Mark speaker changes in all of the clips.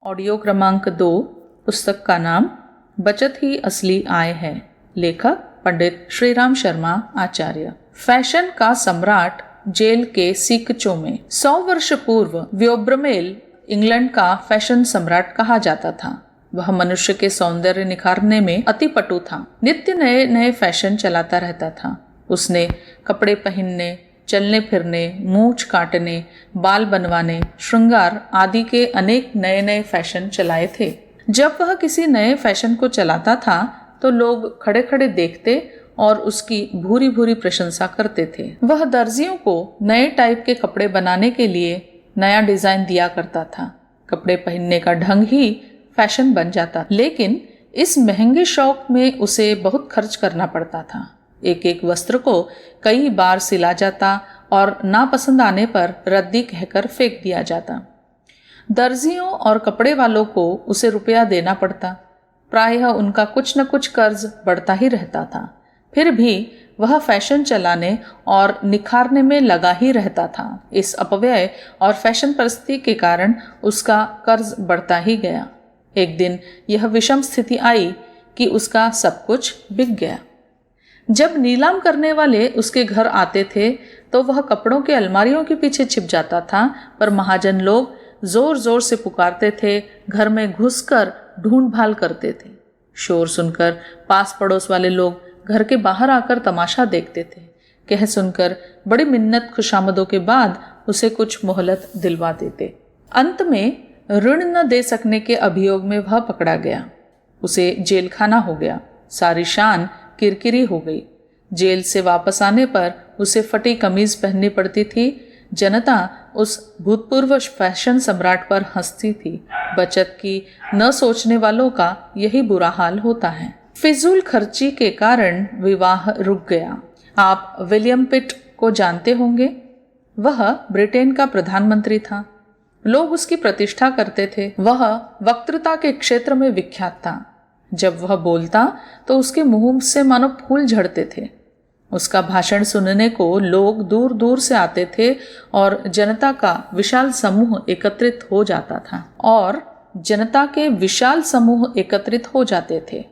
Speaker 1: Audio क्रमांक 2। पुस्तक का नाम बचत ही असली आय है। लेखक पंडित श्रीराम शर्मा आचार्य। फैशन का सम्राट जेल के सीकचों में। 100 वर्ष पूर्व व्योब्रमेल इंग्लैंड का फैशन सम्राट कहा जाता था। वह मनुष्य के सौंदर्य निखारने में अति पटु था। नित्य नए नए फैशन चलाता रहता था। उसने कपड़े पहनने, चलने फिरने, मूछ काटने, बाल बनवाने, श्रृंगार आदि के अनेक नए नए फैशन चलाए थे। जब वह किसी नए फैशन को चलाता था तो लोग खड़े खड़े देखते और उसकी भूरी भूरी प्रशंसा करते थे। वह दर्जियों को नए टाइप के कपड़े बनाने के लिए नया डिजाइन दिया करता था। कपड़े पहनने का ढंग ही फैशन बन जाता, लेकिन इस महंगे शौक में उसे बहुत खर्च करना पड़ता था। एक एक वस्त्र को कई बार सिला जाता और नापसंद आने पर रद्दी कहकर फेंक दिया जाता। दर्जियों और कपड़े वालों को उसे रुपया देना पड़ता। प्रायः उनका कुछ न कुछ कर्ज बढ़ता ही रहता था। फिर भी वह फैशन चलाने और निखारने में लगा ही रहता था। इस अपव्यय और फैशन परिस्थिति के कारण उसका कर्ज बढ़ता ही गया। एक दिन यह विषम स्थिति आई कि उसका सब कुछ बिक गया। जब नीलाम करने वाले उसके घर आते थे तो वह कपड़ों के अलमारियों के पीछे छिप जाता था, पर महाजन लोग जोर जोर से पुकारते थे, घर में घुसकर ढूंढ भाल करते थे। शोर सुनकर पास पड़ोस वाले लोग घर के बाहर आकर तमाशा देखते थे। कह सुनकर बड़ी मिन्नत खुशामदों के बाद उसे कुछ मोहलत दिलवा देते। अंत में ऋण न दे सकने के अभियोग में वह पकड़ा गया। उसे जेल खाना हो गया। सारी शान किरकिरी हो गई। जेल से वापस आने पर उसे फटी कमीज पहननी पड़ती थी। जनता उस भूतपूर्व फैशन सम्राट पर हंसती थी। बचत की न सोचने वालों का यही बुरा हाल होता है। फिजूल खर्ची के कारण विवाह रुक गया। आप विलियम पिट को जानते होंगे। वह ब्रिटेन का प्रधानमंत्री था। लोग उसकी प्रतिष्ठा करते थे। वह वक्तृता के क्षेत्र में विख्यात था। जब वह बोलता तो उसके मुंह से मानो फूल झड़ते थे। उसका भाषण सुनने को लोग दूर दूर से आते थे और जनता का विशाल समूह एकत्रित हो जाते थे।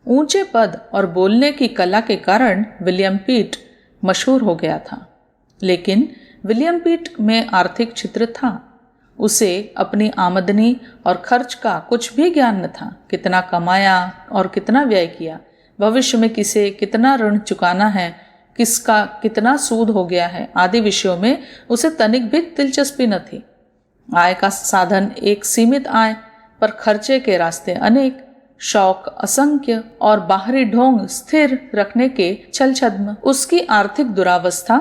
Speaker 1: ऊंचे पद और बोलने की कला के कारण विलियम पिट मशहूर हो गया था। लेकिन विलियम पिट में आर्थिक छिद्र था। उसे अपनी आमदनी और खर्च का कुछ भी ज्ञान न था। कितना कमाया और कितना व्यय किया, भविष्य में किसे कितना ऋण चुकाना है, किसका कितना सूद हो गया है आदि विषयों में उसे तनिक भी दिलचस्पी न थी। आय का साधन एक सीमित आय, पर खर्चे के रास्ते अनेक, शौक असंख्य और बाहरी ढोंग स्थिर रखने के छल छद्म। उसकी आर्थिक दुरावस्था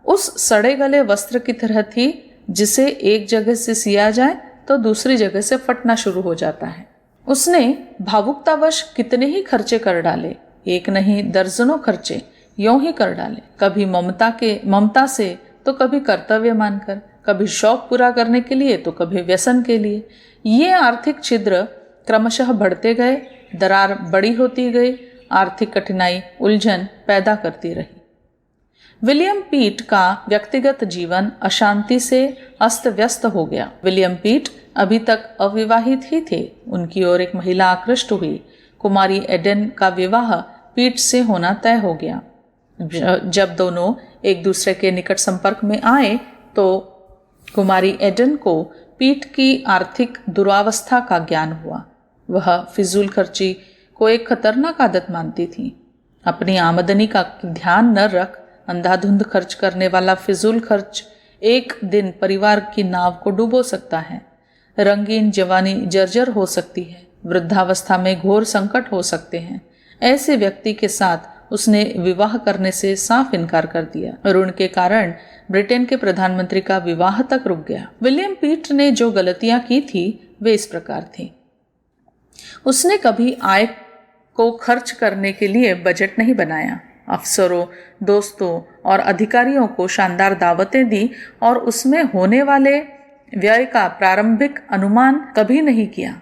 Speaker 1: उस सड़े गले वस्त्र की तरह थी जिसे एक जगह से सिया जाए तो दूसरी जगह से फटना शुरू हो जाता है। उसने भावुकतावश कितने ही खर्चे कर डाले, एक नहीं दर्जनों खर्चे यों ही कर डाले। कभी ममता से तो कभी कर्तव्य मानकर, कभी शौक पूरा करने के लिए तो कभी व्यसन के लिए। ये आर्थिक छिद्र क्रमशः बढ़ते गए, दरार बड़ी होती गई, आर्थिक कठिनाई उलझन पैदा करती रही। विलियम पिट का व्यक्तिगत जीवन अशांति से अस्त व्यस्त हो गया। विलियम पिट अभी तक अविवाहित ही थे। उनकी ओर एक महिला आकृष्ट हुई। कुमारी एडन का विवाह पिट से होना तय हो गया। जब दोनों एक दूसरे के निकट संपर्क में आए तो कुमारी एडन को पिट की आर्थिक दुरावस्था का ज्ञान हुआ। वह फिजूल खर्ची को एक खतरनाक आदत मानती थी। अपनी आमदनी का ध्यान न रख अंधाधुंध खर्च करने वाला फिजूल खर्च एक दिन परिवार की नाव को डुबो सकता है। रंगीन जवानी जर्जर हो सकती है। वृद्धावस्था में घोर संकट हो सकते हैं। ऐसे व्यक्ति के साथ उसने विवाह करने से साफ इनकार कर दिया। ऋण के कारण ब्रिटेन के प्रधानमंत्री का विवाह तक रुक गया। विलियम पिट ने जो गलतियां की थी वे इस प्रकार थी। उसने कभी आय को खर्च करने के लिए बजट नहीं बनाया। अफसरों, दोस्तों और अधिकारियों को शानदार दावतें दी और उसमें होने वाले व्यय का प्रारंभिक अनुमान कभी नहीं किया।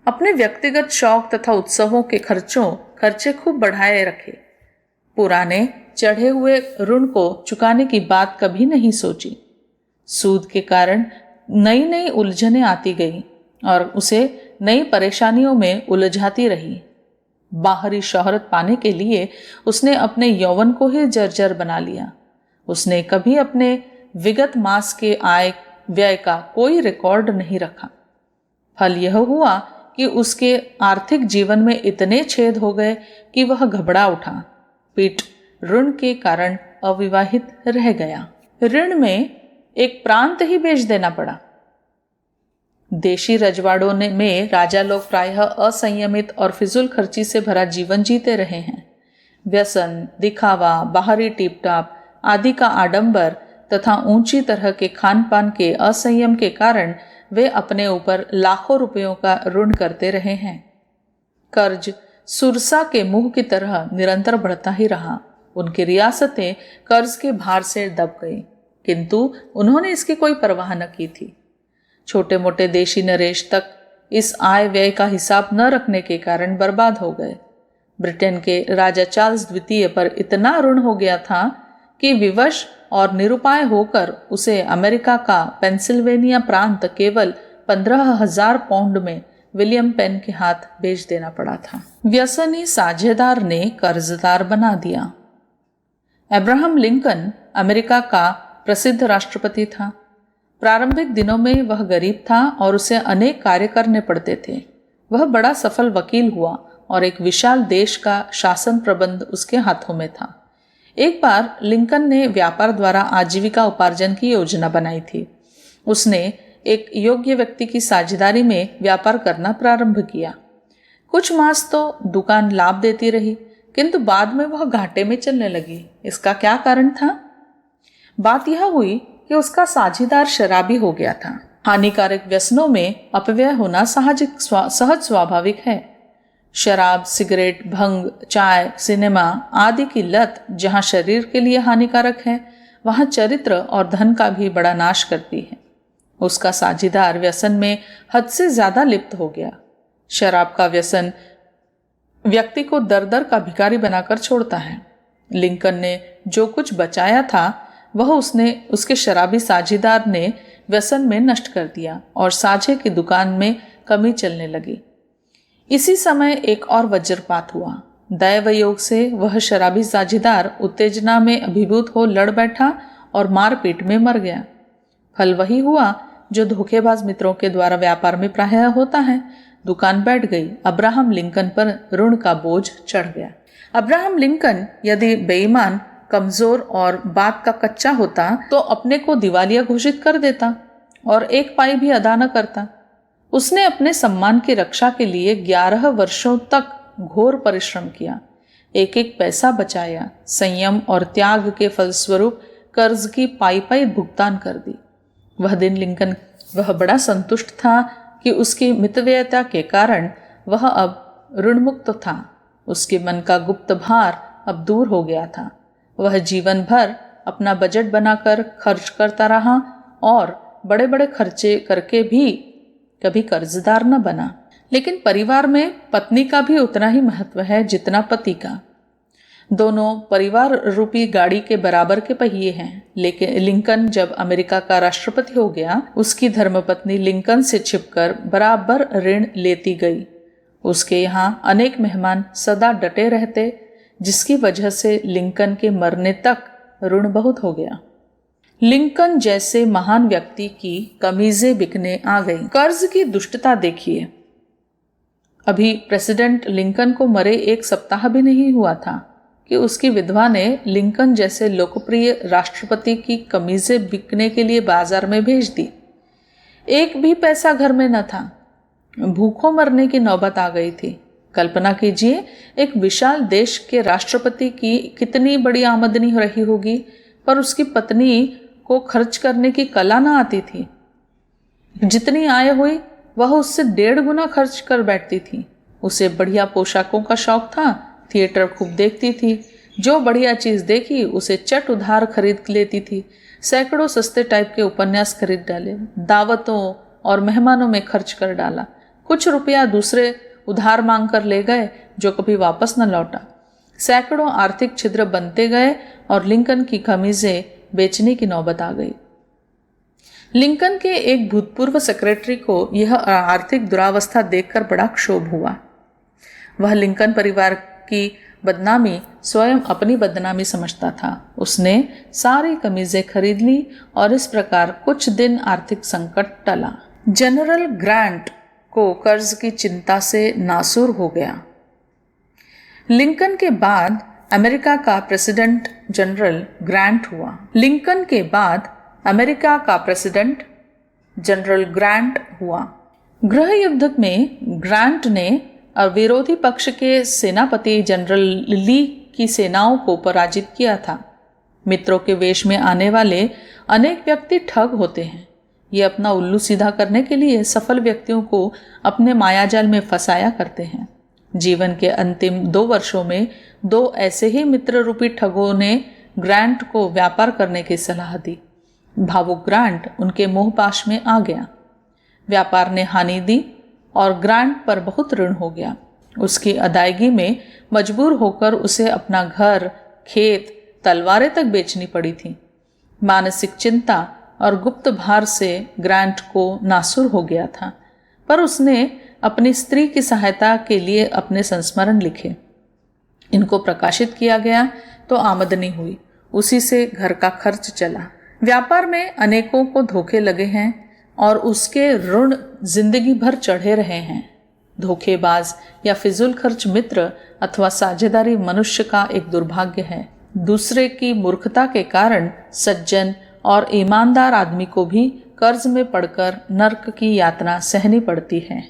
Speaker 1: अपने व्यक्तिगत शौक तथा उत्सवों के खर्चे खूब बढ़ाए रखे। पुराने चढ़े हुए ऋण को चुकाने की बात कभी नहीं सोची। सूद के कारण नई नई उलझनें आती गई। और उसे नई परेशानियों में उलझाती रही। बाहरी शोहरत पाने के लिए उसने अपने यौवन को ही जर्जर बना लिया। उसने कभी अपने विगत मास के आय व्यय का कोई रिकॉर्ड नहीं रखा। फल यह हुआ कि उसके आर्थिक जीवन में इतने छेद हो गए कि वह घबरा उठा। पीट ऋण के कारण अविवाहित रह गया। ऋण में एक प्रांत ही बेच देना पड़ा। देशी रजवाड़ों में राजा लोग प्रायः असंयमित और फिजूल खर्ची से भरा जीवन जीते रहे हैं। व्यसन, दिखावा, बाहरी टिपटाप आदि का आडंबर तथा ऊंची तरह के खान पान के असंयम के कारण वे अपने ऊपर लाखों रुपयों का ऋण करते रहे हैं। कर्ज सुरसा के मुंह की तरह निरंतर बढ़ता ही रहा। उनकी रियासतें कर्ज के भार से दब गई, किंतु उन्होंने इसकी कोई परवाह न की थी। छोटे मोटे देशी नरेश तक इस आय व्यय का हिसाब न रखने के कारण बर्बाद हो गए। ब्रिटेन के राजा चार्ल्स द्वितीय पर इतना ऋण हो गया था कि विवश और निरुपाय होकर उसे अमेरिका का पेंसिल्वेनिया प्रांत केवल 15,000 पाउंड में विलियम पेन के हाथ बेच देना पड़ा था। व्यसनी साझेदार ने कर्जदार बना दिया। अब्राहम लिंकन अमेरिका का प्रसिद्ध राष्ट्रपति था। प्रारंभिक दिनों में वह गरीब था और उसे अनेक कार्य करने पड़ते थे। वह बड़ा सफल वकील हुआ और एक विशाल देश का शासन प्रबंध उसके हाथों में था। एक बार लिंकन ने व्यापार द्वारा आजीविका उपार्जन की योजना बनाई थी। उसने एक योग्य व्यक्ति की साझेदारी में व्यापार करना प्रारंभ किया। कुछ मास तो दुकान लाभ देती रही, किंतु बाद में वह घाटे में चलने लगी। इसका क्या कारण था? बात यह हुई कि उसका साझेदार शराबी हो गया था। हानिकारक व्यसनों में अपव्यय होना सहज स्वाभाविक है। शराब, सिगरेट, भंग, चाय, सिनेमा आदि की लत जहाँ शरीर के लिए हानिकारक है, वहाँ चरित्र और धन का भी बड़ा नाश करती है। उसका साझेदार व्यसन में हद से ज्यादा लिप्त हो गया। शराब का व्यसन व्यक्ति को दर दर का भिखारी बनाकर छोड़ता है। लिंकन ने जो कुछ बचाया था वह उसके शराबी साझेदार ने व्यसन में नष्ट कर दिया और साझे की दुकान में कमी चलने लगी। इसी समय एक और वज्रपात हुआ। दैवयोग से वह शराबी साझेदार उत्तेजना में अभिभूत हो लड़ बैठा और मारपीट में मर गया। फल वही हुआ जो धोखेबाज मित्रों के द्वारा व्यापार में प्रायः होता है। दुकान बैठ गई। अब्राहम लिंकन पर ऋण का बोझ चढ़ गया। अब्राहम लिंकन यदि बेईमान, कमजोर और बात का कच्चा होता तो अपने को दिवालिया घोषित कर देता और एक पाई भी अदा न करता। उसने अपने सम्मान की रक्षा के लिए 11 वर्षों तक घोर परिश्रम किया, एक एक पैसा बचाया, संयम और त्याग के फलस्वरूप कर्ज की पाई पाई भुगतान कर दी। वह बड़ा संतुष्ट था कि उसकी मितव्ययता के कारण वह अब ऋण मुक्त था। उसके मन का गुप्त भार अब दूर हो गया था। वह जीवन भर अपना बजट बनाकर खर्च करता रहा और बड़े बड़े खर्चे करके भी कभी कर्जदार न बना। लेकिन परिवार में पत्नी का भी उतना ही महत्व है जितना पति का। दोनों परिवार रूपी गाड़ी के बराबर के पहिए हैं। लेकिन लिंकन जब अमेरिका का राष्ट्रपति हो गया, उसकी धर्मपत्नी लिंकन से छिपकर बराबर ऋण लेती गई। उसके यहाँ अनेक मेहमान सदा डटे रहते, जिसकी वजह से लिंकन के मरने तक ऋण बहुत हो गया। लिंकन जैसे महान व्यक्ति की कमीजें बिकने आ गई। कर्ज की दुष्टता देखिए। अभी प्रेसिडेंट लिंकन को मरे 1 सप्ताह भी नहीं हुआ था कि उसकी विधवा ने लिंकन जैसे लोकप्रिय राष्ट्रपति की कमीजें बिकने के लिए बाजार में भेज दी। एक भी पैसा घर में न था। भूखों मरने की नौबत आ गई थी। कल्पना कीजिए, एक विशाल देश के राष्ट्रपति की कितनी बड़ी आमदनी रही होगी, पर उसकी पत्नी को खर्च करने की कला न आती थी। जितनी आय हुई वह उससे 1.5 गुना खर्च कर बैठती थी। उसे बढ़िया पोशाकों का शौक था, थिएटर खूब देखती थी। जो बढ़िया चीज देखी उसे चट उधार खरीद लेती थी। सैकड़ों सस्ते टाइप के उपन्यास खरीद डाले, दावतों और मेहमानों में खर्च कर डाला। कुछ रुपया दूसरे उधार मांग कर ले गए जो कभी वापस न लौटा। सैकड़ों आर्थिक छिद्र बनते गए और लिंकन की कमीजें बेचने की नौबत आ गई। लिंकन के एक भूतपूर्व सेक्रेटरी को यह आर्थिक दुरावस्था देखकर बड़ा क्षोभ हुआ। वह लिंकन परिवार की बदनामी स्वयं अपनी बदनामी समझता था। उसने सारी कमीजें खरीद ली और इस प्रकार कुछ दिन आर्थिक संकट टला। जनरल ग्रांट को कर्ज की चिंता से नासूर हो गया। लिंकन के बाद अमेरिका का प्रेसिडेंट जनरल ग्रांट हुआ। लिंकन के बाद अमेरिका का प्रेसिडेंट जनरल ग्रांट हुआ। गृह युद्ध में ग्रांट ने विरोधी पक्ष के सेनापति जनरल ली की सेनाओं को पराजित किया था। मित्रों के वेश में आने वाले अनेक व्यक्ति ठग होते हैं। ये अपना उल्लू सीधा करने के लिए सफल व्यक्तियों को अपने मायाजाल में फंसाया करते हैं। जीवन के अंतिम 2 वर्षों में 2 ऐसे ही मित्र रूपी ठगों ने ग्रांट को व्यापार करने की सलाह दी। भावुक ग्रांट उनके मोहपाश में आ गया। व्यापार ने हानि दी और ग्रांट पर बहुत ऋण हो गया। उसकी अदायगी में मजबूर होकर उसे अपना घर, खेत, तलवारें तक बेचनी पड़ी थी। मानसिक चिंता और गुप्त भार से ग्रांट को नासूर हो गया था, पर उसने अपनी स्त्री की सहायता के लिए अपने संस्मरण लिखे। इनको प्रकाशित किया गया तो आमदनी हुई, उसी से घर का खर्च चला। व्यापार में अनेकों को धोखे लगे हैं और उसके ऋण जिंदगी भर चढ़े रहे हैं। धोखेबाज या फिजूल खर्च मित्र अथवा साझेदारी मनुष्य का एक दुर्भाग्य है। दूसरे की मूर्खता के कारण सज्जन और ईमानदार आदमी को भी कर्ज में पड़कर नर्क की यातना सहनी पड़ती है।